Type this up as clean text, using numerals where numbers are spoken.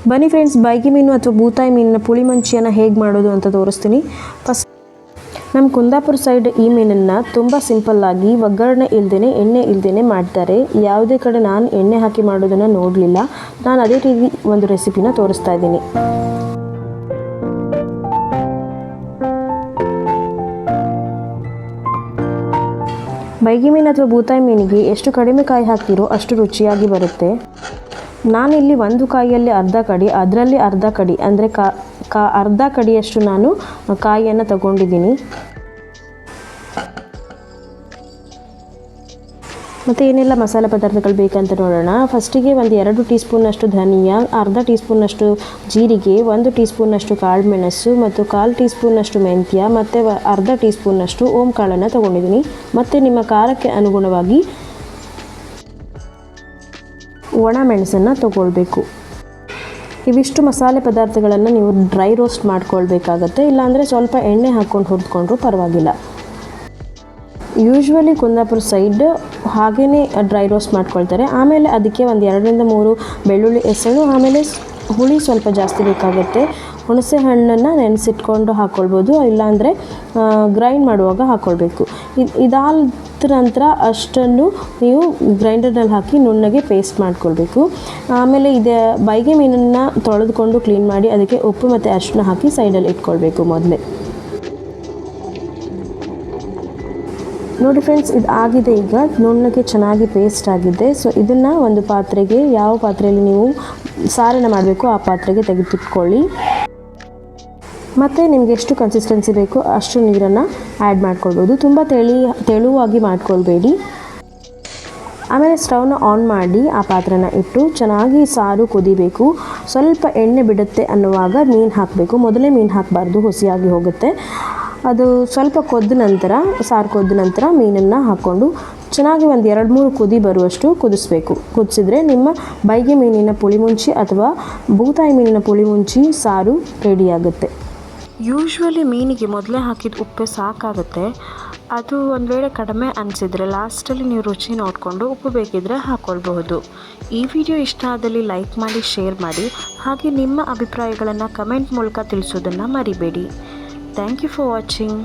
ಬನ್ನಿ ಫ್ರೆಂಡ್ಸ್, ಬೈಗಿ ಮೀನು ಅಥವಾ ಬೂತಾಯಿ ಮೀನಿನ ಪುಳಿ ಮಂಚಿಯನ್ನು ಹೇಗೆ ಮಾಡೋದು ಅಂತ ತೋರಿಸ್ತೀನಿ. ಫಸ್ಟ್ ನಮ್ಮ ಕುಂದಾಪುರ ಸೈಡ್ ಈ ಮೀನನ್ನು ತುಂಬ ಸಿಂಪಲ್ಲಾಗಿ ಒಗ್ಗರಣೆ ಇಲ್ಲದೇ ಎಣ್ಣೆ ಇಲ್ಲದೇ ಮಾಡ್ತಾರೆ. ಯಾವುದೇ ಕಡೆ ನಾನು ಎಣ್ಣೆ ಹಾಕಿ ಮಾಡೋದನ್ನು ನೋಡಲಿಲ್ಲ. ನಾನು ಅದೇ ರೀತಿ ಒಂದು ರೆಸಿಪಿನ ತೋರಿಸ್ತಾ ಇದ್ದೀನಿ. ಬೈಗಿ ಮೀನು ಅಥವಾ ಬೂತಾಯಿ ಮೀನಿಗೆ ಎಷ್ಟು ಕಡಿಮೆ ಕಾಯಿ ಹಾಕ್ತಿರೋ ಅಷ್ಟು ರುಚಿಯಾಗಿ ಬರುತ್ತೆ. ನಾನಿಲ್ಲಿ ಒಂದು ಕಾಯಿಯಲ್ಲಿ ಅರ್ಧ ಕಡಿ, ಅದರಲ್ಲಿ ಅರ್ಧ ಕಡಿ ಅಂದರೆ ಅರ್ಧ ಕಡಿಯಷ್ಟು ನಾನು ಕಾಯಿಯನ್ನು ತಗೊಂಡಿದ್ದೀನಿ. ಮತ್ತು ಏನೆಲ್ಲ ಮಸಾಲೆ ಪದಾರ್ಥಗಳು ಬೇಕಂತ ನೋಡೋಣ. ಫಸ್ಟಿಗೆ ಒಂದು 2 ಟೀ ಸ್ಪೂನ್ನಷ್ಟು ಧನಿಯಾ, ಅರ್ಧ ಟೀ ಸ್ಪೂನ್ನಷ್ಟು ಜೀರಿಗೆ, 1 ಟೀ ಸ್ಪೂನ್ನಷ್ಟು ಕಾಳುಮೆಣಸು ಮತ್ತು 1/4 ಟೀ ಸ್ಪೂನ್ನಷ್ಟು ಮೆಂತ್ಯ ಮತ್ತು ಅರ್ಧ ಟೀ ಸ್ಪೂನ್ನಷ್ಟು ಓಂ ಕಾಳನ್ನು ತೊಗೊಂಡಿದ್ದೀನಿ. ಮತ್ತು ನಿಮ್ಮ ಖಾರಕ್ಕೆ ಅನುಗುಣವಾಗಿ ಒಣ ಮೆಣಸನ್ನು ತೊಗೊಳ್ಬೇಕು. ಇವಿಷ್ಟು ಮಸಾಲೆ ಪದಾರ್ಥಗಳನ್ನು ನೀವು ಡ್ರೈ ರೋಸ್ಟ್ ಮಾಡ್ಕೊಳ್ಬೇಕಾಗತ್ತೆ, ಇಲ್ಲಾಂದರೆ ಸ್ವಲ್ಪ ಎಣ್ಣೆ ಹಾಕ್ಕೊಂಡು ಹುರಿದುಕೊಂಡ್ರೂ ಪರವಾಗಿಲ್ಲ. ಯೂಶ್ವಲಿ ಕುಂದಾಪುರ ಸೈಡ್ ಹಾಗೇ ಡ್ರೈ ರೋಸ್ಟ್ ಮಾಡ್ಕೊಳ್ತಾರೆ. ಆಮೇಲೆ ಅದಕ್ಕೆ ಒಂದು 2 ರಿಂದ 3 ಬೆಳ್ಳುಳ್ಳಿ ಎಸಳು, ಆಮೇಲೆ ಹುಳಿ ಸ್ವಲ್ಪ ಜಾಸ್ತಿ ಬೇಕಾಗುತ್ತೆ. ಹುಣಸೆ ಹಣ್ಣನ್ನು ನೆನೆಸಿಟ್ಕೊಂಡು ಹಾಕ್ಕೊಳ್ಬೋದು, ಇಲ್ಲಾಂದರೆ ಗ್ರೈಂಡ್ ಮಾಡುವಾಗ ಹಾಕ್ಕೊಳ್ಬೇಕು. ಇದಾದ ನಂತರ ಅಷ್ಟನ್ನು ನೀವು ಗ್ರೈಂಡರ್ನಲ್ಲಿ ಹಾಕಿ ನುಣ್ಣಗೆ ಪೇಸ್ಟ್ ಮಾಡ್ಕೊಳ್ಬೇಕು. ಆಮೇಲೆ ಬೈಗೆ ಮೀನನ್ನು ತೊಳೆದುಕೊಂಡು ಕ್ಲೀನ್ ಮಾಡಿ ಅದಕ್ಕೆ ಉಪ್ಪು ಮತ್ತು ಅರಿಶಿನ ಹಾಕಿ ಸೈಡಲ್ಲಿ ಇಟ್ಕೊಳ್ಬೇಕು ಮೊದಲೇ. ನೋಡಿ ಫ್ರೆಂಡ್ಸ್, ಇದು ಆಗಿದೆ. ಈಗ ನುಣ್ಣಗೆ ಚೆನ್ನಾಗಿ ಪೇಸ್ಟ್ ಆಗಿದೆ. ಸೊ ಇದನ್ನು ಒಂದು ಪಾತ್ರೆಗೆ, ಯಾವ ಪಾತ್ರೆಯಲ್ಲಿ ನೀವು ಸಾರನ್ನು ಮಾಡಬೇಕು ಆ ಪಾತ್ರೆಗೆ ತೆಗೆದಿಟ್ಕೊಳ್ಳಿ. ಮತ್ತು ನಿಮಗೆ ಎಷ್ಟು ಕನ್ಸಿಸ್ಟೆನ್ಸಿ ಬೇಕೋ ಅಷ್ಟು ನೀರನ್ನು ಆ್ಯಡ್ ಮಾಡ್ಕೊಳ್ಬೋದು. ತುಂಬ ತೆಳುವಾಗಿ ಮಾಡ್ಕೊಳ್ಬೇಡಿ. ಆಮೇಲೆ ಸ್ಟವ್ನ ಆನ್ ಮಾಡಿ ಆ ಪಾತ್ರೆನ ಇಟ್ಟು ಚೆನ್ನಾಗಿ ಸಾರು ಕುದಿಬೇಕು. ಸ್ವಲ್ಪ ಎಣ್ಣೆ ಬಿಡುತ್ತೆ ಅನ್ನುವಾಗ ಮೀನು ಹಾಕಬೇಕು. ಮೊದಲೇ ಮೀನು ಹಾಕಬಾರ್ದು, ಹುಸಿಯಾಗಿ ಹೋಗುತ್ತೆ. ಅದು ಸ್ವಲ್ಪ ಸಾರು ಕೊದ್ದ ನಂತರ ಮೀನನ್ನು ಹಾಕ್ಕೊಂಡು ಚೆನ್ನಾಗಿ ಒಂದು 2-3 ಕುದಿ ಬರುವಷ್ಟು ಕುದಿಸ್ಬೇಕು. ಕುದಿಸಿದ್ರೆ ನಿಮ್ಮ ಬೈಗೆ ಮೀನಿನ ಪುಳಿಮುಂಚಿ ಅಥವಾ ಬೂತಾಯಿ ಮೀನಿನ ಪುಳಿಮುಂಚಿ ಸಾರು ರೆಡಿಯಾಗುತ್ತೆ. ಯೂಶ್ವಲಿ ಮೀನಿಗೆ ಮೊದಲೇ ಹಾಕಿದ ಉಪ್ಪೆ ಸಾಕಾಗುತ್ತೆ. ಅದು ಒಂದು ವೇಳೆ ಕಡಿಮೆ ಅನಿಸಿದರೆ ಲಾಸ್ಟಲ್ಲಿ ನೀವು ರುಚಿ ನೋಡಿಕೊಂಡು ಉಪ್ಪು ಬೇಕಿದ್ದರೆ ಹಾಕ್ಕೊಳ್ಬಹುದು. ಈ ವಿಡಿಯೋ ಇಷ್ಟ ಆದಲ್ಲಿ ಲೈಕ್ ಮಾಡಿ, ಶೇರ್ ಮಾಡಿ. ಹಾಗೆ ನಿಮ್ಮ ಅಭಿಪ್ರಾಯಗಳನ್ನು ಕಮೆಂಟ್ ಮೂಲಕ ತಿಳಿಸೋದನ್ನು ಮರಿಬೇಡಿ. Thank you for watching.